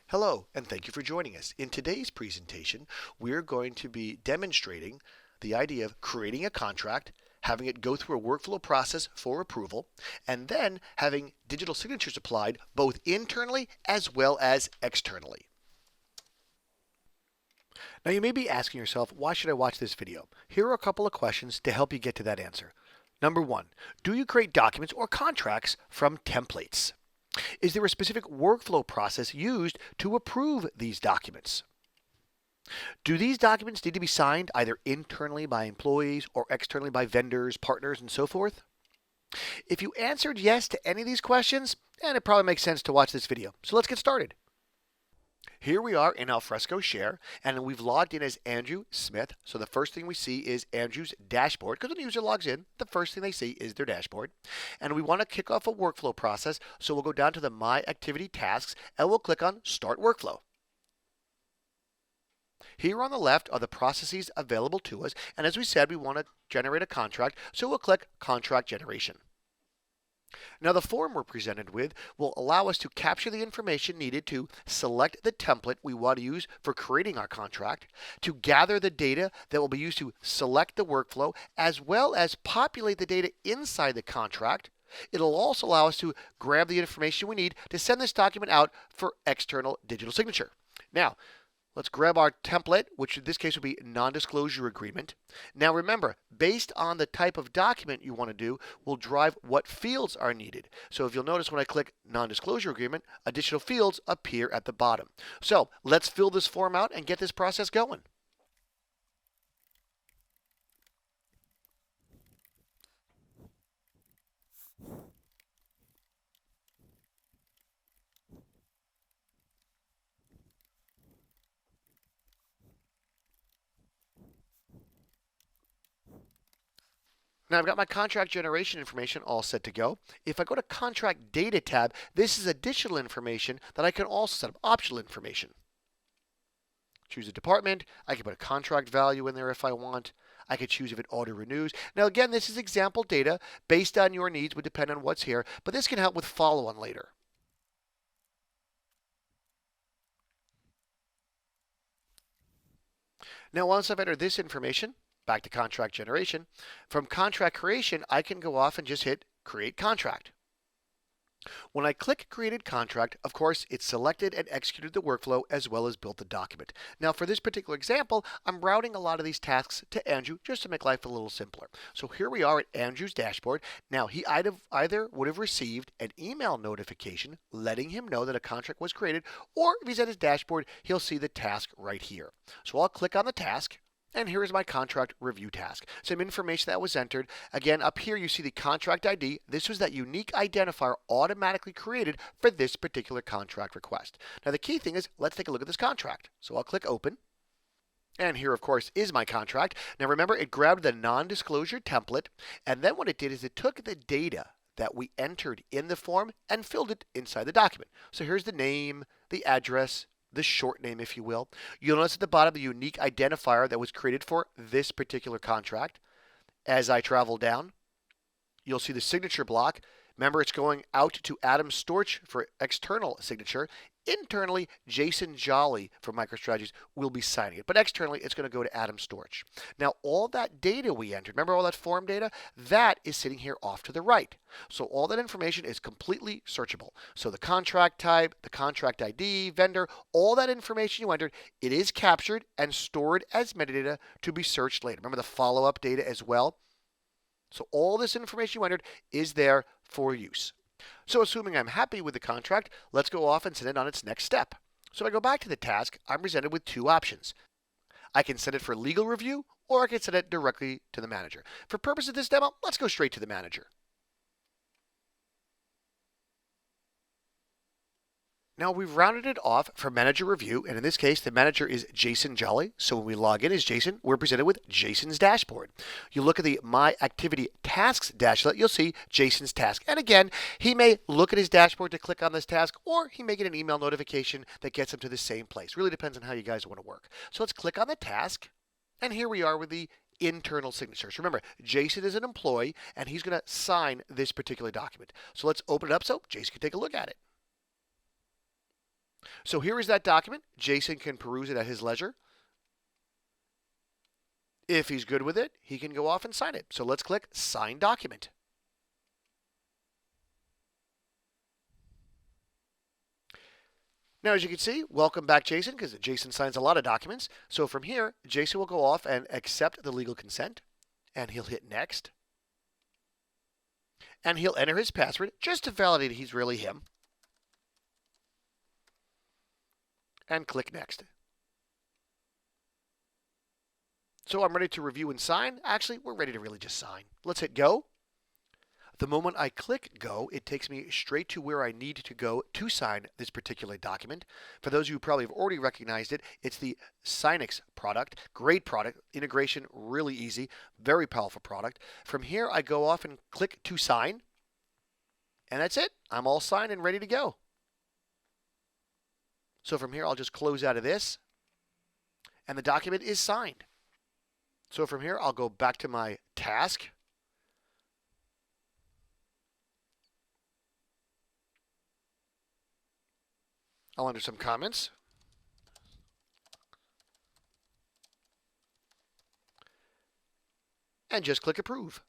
Hello, and thank you for joining us. In today's presentation, we're going to be demonstrating the idea of creating a contract, having it go through a workflow process for approval, and then having digital signatures applied both internally as well as externally. Now you may be asking yourself, why should I watch this video? Here are a couple of questions to help you get to that answer. Number one, do you create documents or contracts from templates? Is there a specific workflow process used to approve these documents? Do these documents need to be signed either internally by employees or externally by vendors, partners, and so forth? If you answered yes to any of these questions, then it probably makes sense to watch this video. So let's get started. Here we are in Alfresco Share, and we've logged in as Andrew Smith. So the first thing we see is Andrew's dashboard, because when the user logs in, the first thing they see is their dashboard. And we want to kick off a workflow process, so we'll go down to the My Activity Tasks, and we'll click on Start Workflow. Here on the left are the processes available to us, and as we said, we want to generate a contract, so we'll click Contract Generation. Now the form we're presented with will allow us to capture the information needed to select the template we want to use for creating our contract, to gather the data that will be used to select the workflow, as well as populate the data inside the contract. It'll also allow us to grab the information we need to send this document out for external digital signature. Now, let's grab our template, which in this case would be non-disclosure agreement. Now remember, based on the type of document you want to do will drive what fields are needed. So if you'll notice when I click non-disclosure agreement, additional fields appear at the bottom. So let's fill this form out and get this process going. Now I've got my contract generation information all set to go. If I go to Contract Data tab, this is additional information that I can also set up, optional information. Choose a department. I can put a contract value in there if I want. I could choose if it auto renews. Now again, this is example data based on your needs, would depend on what's here, but this can help with follow-on later. Now once I've entered this information, back to contract generation, from contract creation, I can go off and just hit Create Contract. When I click Created Contract, of course, it selected and executed the workflow as well as built the document. Now for this particular example, I'm routing a lot of these tasks to Andrew just to make life a little simpler. So here we are at Andrew's dashboard. Now he either would have received an email notification letting him know that a contract was created, or if he's at his dashboard, he'll see the task right here. So I'll click on the task. And here is my contract review task. Some information that was entered. Again, up here you see the contract ID. This was that unique identifier automatically created for this particular contract request. Now the key thing is, let's take a look at this contract. So I'll click Open. And here, of course, is my contract. Now remember, it grabbed the non-disclosure template, and then what it did is it took the data that we entered in the form and filled it inside the document. So here's the name, the address, the short name, if you will. You'll notice at the bottom the unique identifier that was created for this particular contract. As I travel down, you'll see the signature block. Remember, it's going out to Adam Storch for external signature. Internally, Jason Jolly from MicroStrategies will be signing it, but externally, it's going to go to Adam Storch. Now, all that data we entered, remember all that form data? That is sitting here off to the right. So all that information is completely searchable. So the contract type, the contract ID, vendor, all that information you entered, it is captured and stored as metadata to be searched later. Remember the follow-up data as well? So all this information you entered is there for use. So assuming I'm happy with the contract, let's go off and send it on its next step. So if I go back to the task, I'm presented with two options. I can send it for legal review, or I can send it directly to the manager. For purpose of this demo, let's go straight to the manager. Now we've rounded it off for manager review, and in this case the manager is Jason Jolly. So when we log in as Jason, we're presented with Jason's dashboard. You look at the My Activity Tasks dashboard, you'll see Jason's task. And again, he may look at his dashboard to click on this task, or he may get an email notification that gets him to the same place. Really depends on how you guys want to work. So let's click on the task, and here we are with the internal signatures. Remember, Jason is an employee, and he's going to sign this particular document. So let's open it up so Jason can take a look at it. So here is that document. Jason can peruse it at his leisure. If he's good with it, he can go off and sign it. So let's click Sign Document. Now, as you can see, welcome back, Jason, because Jason signs a lot of documents. So from here, Jason will go off and accept the legal consent, and he'll hit Next. And he'll enter his password just to validate he's really him. And click Next. So I'm ready to review and sign. Actually, we're ready to really just sign. Let's hit Go. The moment I click Go, it takes me straight to where I need to go to sign this particular document. For those of you who probably have already recognized it, it's the Signix product. Great product. Integration, really easy. Very powerful product. From here, I go off and click to sign. And that's it. I'm all signed and ready to go. So from here, I'll just close out of this. And the document is signed. So from here, I'll go back to my task. I'll enter some comments. And just click Approve.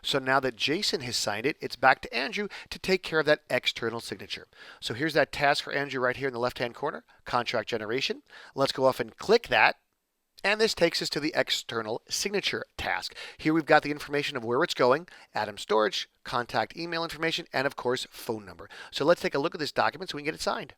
So now that Jason has signed it, it's back to Andrew to take care of that external signature. So here's that task for Andrew right here in the left-hand corner, contract generation. Let's go off and click that. And this takes us to the external signature task. Here we've got the information of where it's going, Atom storage, contact email information, and of course, phone number. So let's take a look at this document so we can get it signed.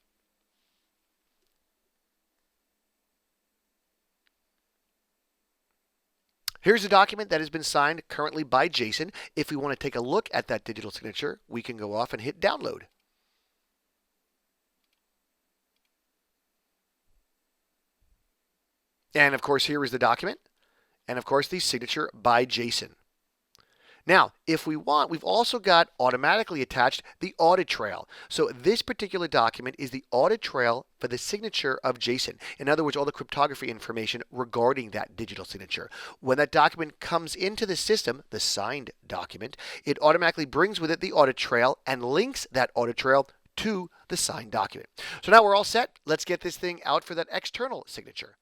Here's a document that has been signed currently by Jason. If we want to take a look at that digital signature, we can go off and hit download. And of course, here is the document. And of course, the signature by Jason. Now, if we want, we've also got automatically attached the audit trail. So this particular document is the audit trail for the signature of Jason. In other words, all the cryptography information regarding that digital signature. When that document comes into the system, the signed document, it automatically brings with it the audit trail and links that audit trail to the signed document. So now we're all set. Let's get this thing out for that external signature.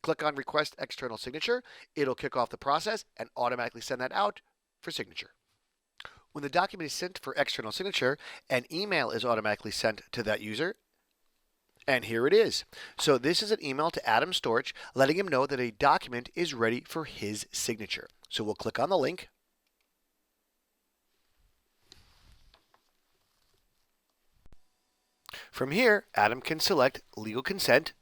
Click on Request External Signature. It'll kick off the process and automatically send that out for signature. When the document is sent for external signature, an email is automatically sent to that user. And here it is. So this is an email to Atom Storage letting him know that a document is ready for his signature. So we'll click on the link. From here, Atom can select Legal Consent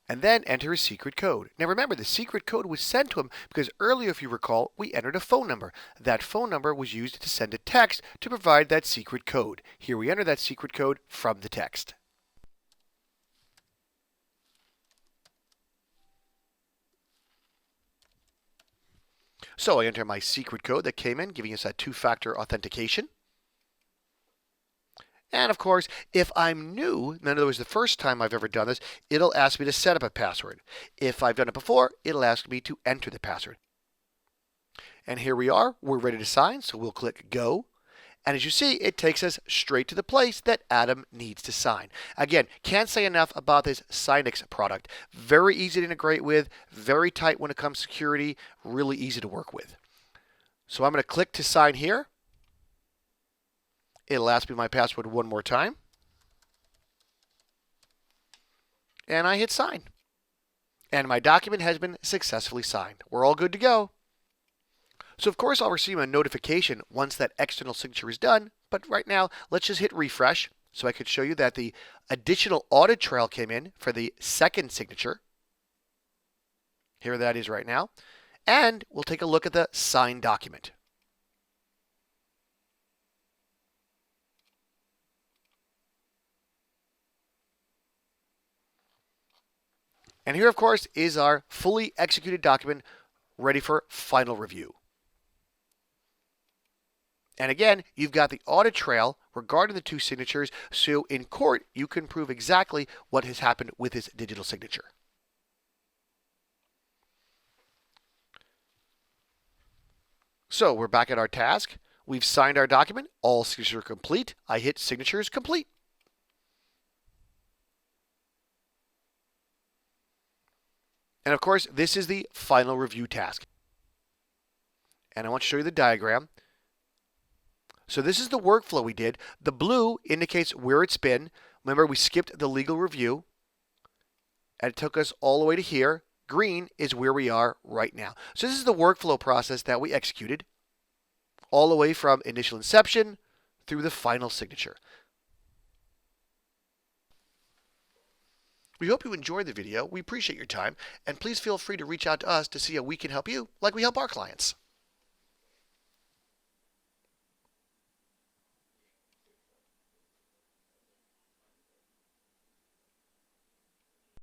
and then enter a secret code. Now remember, the secret code was sent to him because earlier, if you recall, we entered a phone number. That phone number was used to send a text to provide that secret code. Here we enter that secret code from the text. So I enter my secret code that came in, giving us that two-factor authentication. And of course, if I'm new, in other words, the first time I've ever done this, it'll ask me to set up a password. If I've done it before, it'll ask me to enter the password. And here we are, we're ready to sign, so we'll click Go. And as you see, it takes us straight to the place that Atom needs to sign. Again, can't say enough about this Signix product. Very easy to integrate with, very tight when it comes to security, really easy to work with. So I'm going to click to sign here. It'll ask me my password one more time. And I hit sign. And my document has been successfully signed. We're all good to go. So of course I'll receive a notification once that external signature is done, but right now let's just hit refresh so I could show you that the additional audit trail came in for the second signature. Here that is right now. And we'll take a look at the signed document. And here, of course, is our fully executed document ready for final review. And again, you've got the audit trail regarding the two signatures, so in court, you can prove exactly what has happened with this digital signature. So we're back at our task. We've signed our document. All signatures are complete. I hit Signatures Complete. And of course, this is the final review task. And I want to show you the diagram. So this is the workflow we did. The blue indicates where it's been. Remember, we skipped the legal review, and it took us all the way to here. Green is where we are right now. So this is the workflow process that we executed, all the way from initial inception through the final signature. We hope you enjoyed the video. We appreciate your time, and please feel free to reach out to us to see how we can help you like we help our clients.